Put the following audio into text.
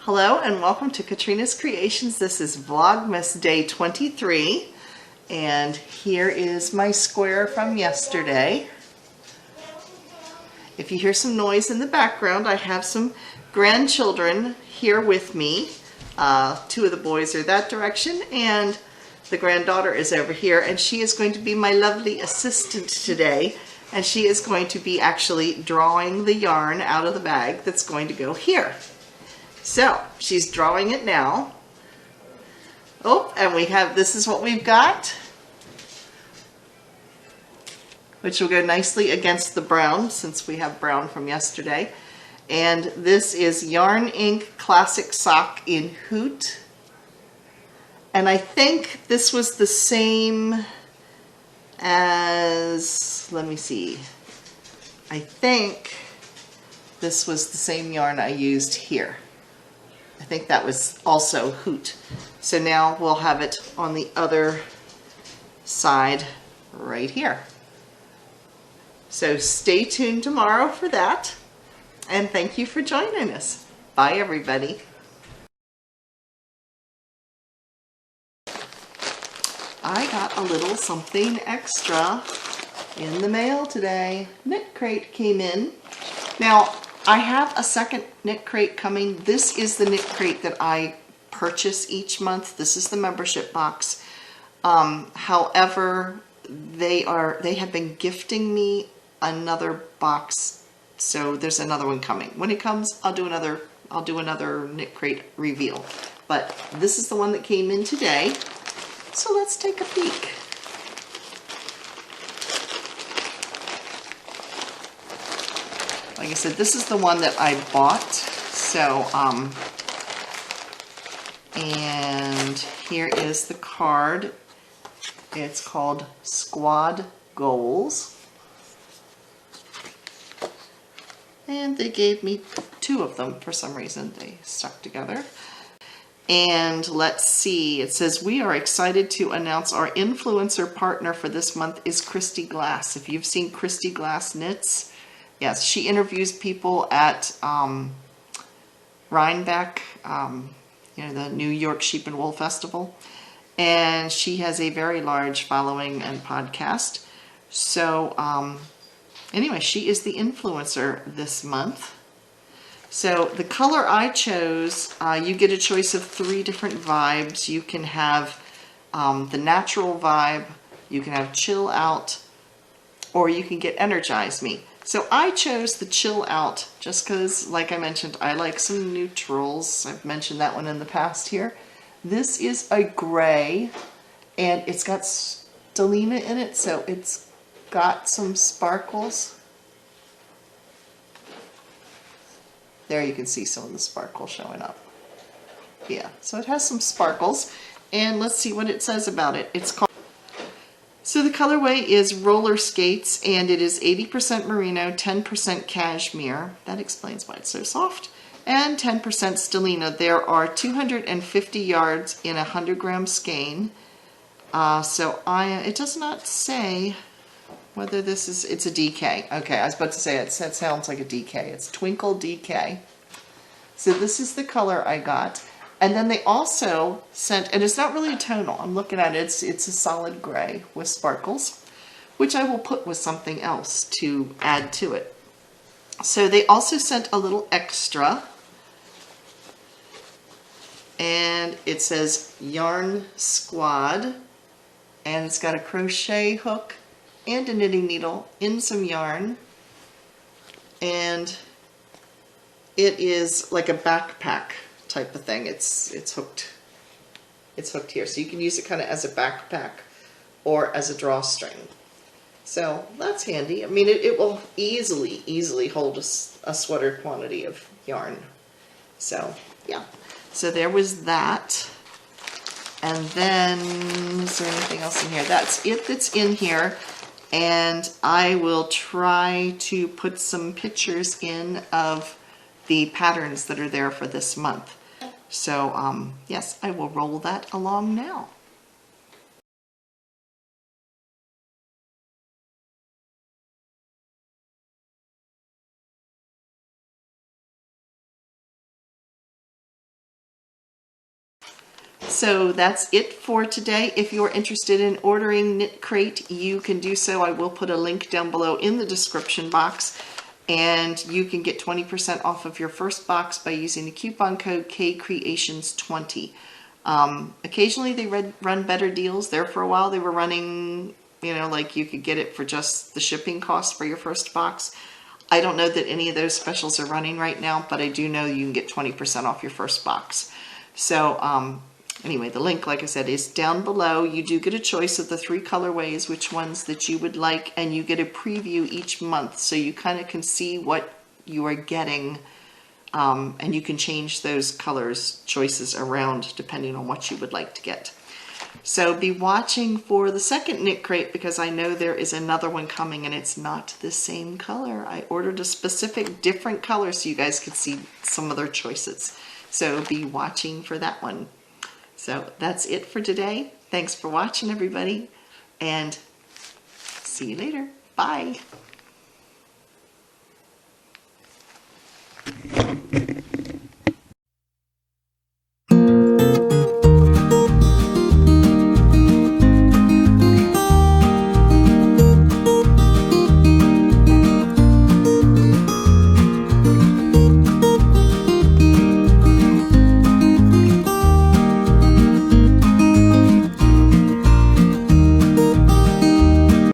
Hello and welcome to Katrina's Creations. This is Vlogmas Day 23 and here is my square from yesterday. If you hear some noise in the background, I have some grandchildren here with me. Two of the boys are that direction and the granddaughter is over here, and she is going to be my lovely assistant today, and she is going to be actually drawing the yarn out of the bag that's going to go here. So she's drawing it now. Oh, and this is what we've got, which will go nicely against the brown since we have brown from yesterday. And this is Yarn Ink Classic Sock in Hoot. And I think this was the same as, let me see, I think this was the same yarn I used here. I think that was also Hoot. So now we'll have it on the other side right here. So stay tuned tomorrow for that. And thank you for joining us. Bye, everybody. I got a little something extra in the mail today. Knit crate came in. Now, I have a second knit crate coming. This is the knit crate that I purchase each month. This is the membership box. However, they have been gifting me another box, so there's another one coming. When it comes, I'll do another knit crate reveal. But this is the one that came in today. So let's take a peek. Like I said, this is the one that I bought. So, and here is the card. It's called Squad Goals. And they gave me two of them for some reason. They stuck together. And let's see, it says, we are excited to announce our influencer partner for this month is Christy Glass. If you've seen Christy Glass Knits, yes, she interviews people at Rhinebeck, the New York Sheep and Wool Festival. And she has a very large following and podcast. So anyway, she is the influencer this month. So the color I chose, you get a choice of 3 different vibes. You can have the natural vibe, you can have chill out, or you can get energize me. So I chose the chill out just because, like I mentioned, I like some neutrals. I've mentioned that one in the past here. This is a gray and it's got stellina in it, so it's got some sparkles. There you can see some of the sparkle showing up. Yeah, so it has some sparkles. And let's see what it says about it. It's called, so the colorway is Roller Skates, and it is 80% merino, 10% cashmere. That explains why it's so soft. And 10% stellina. There are 250 yards in a 100 gram skein. It does not say whether this is, it's a DK. Okay, I was about to say that sounds like a DK. It's Twinkle DK. So this is the color I got. And then they also sent, and it's not really a tonal, I'm looking at it, it's a solid gray with sparkles, which I will put with something else to add to it. So they also sent a little extra, and it says Yarn Squad, and it's got a crochet hook and a knitting needle in some yarn, and it is like a backpack type of thing. It's hooked here, so you can use it kind of as a backpack or as a drawstring. So that's handy. I mean, it will easily hold a sweater quantity of yarn. So yeah, so there was that. And then, is there anything else in here? That's it that's in here. And I will try to put some pictures in of the patterns that are there for this month. So yes, I will roll that along now. So that's it for today. If you're interested in ordering Knit Crate, you can do so. I will put a link down below in the description box, and you can get 20% off of your first box by using the coupon code KCreations20. Occasionally they run better deals. There for a while they were running, you know, like you could get it for just the shipping cost for your first box. I don't know that any of those specials are running right now, but I do know you can get 20% off your first box. So anyway, the link, like I said, is down below. You do get a choice of the 3 colorways, which ones that you would like, and you get a preview each month, so you kind of can see what you are getting, and you can change those colors choices around depending on what you would like to get. So be watching for the second Knit Crate, because I know there is another one coming and it's not the same color. I ordered a specific different color so you guys could see some other choices. So be watching for that one. So that's it for today. Thanks for watching, everybody, and see you later. Bye.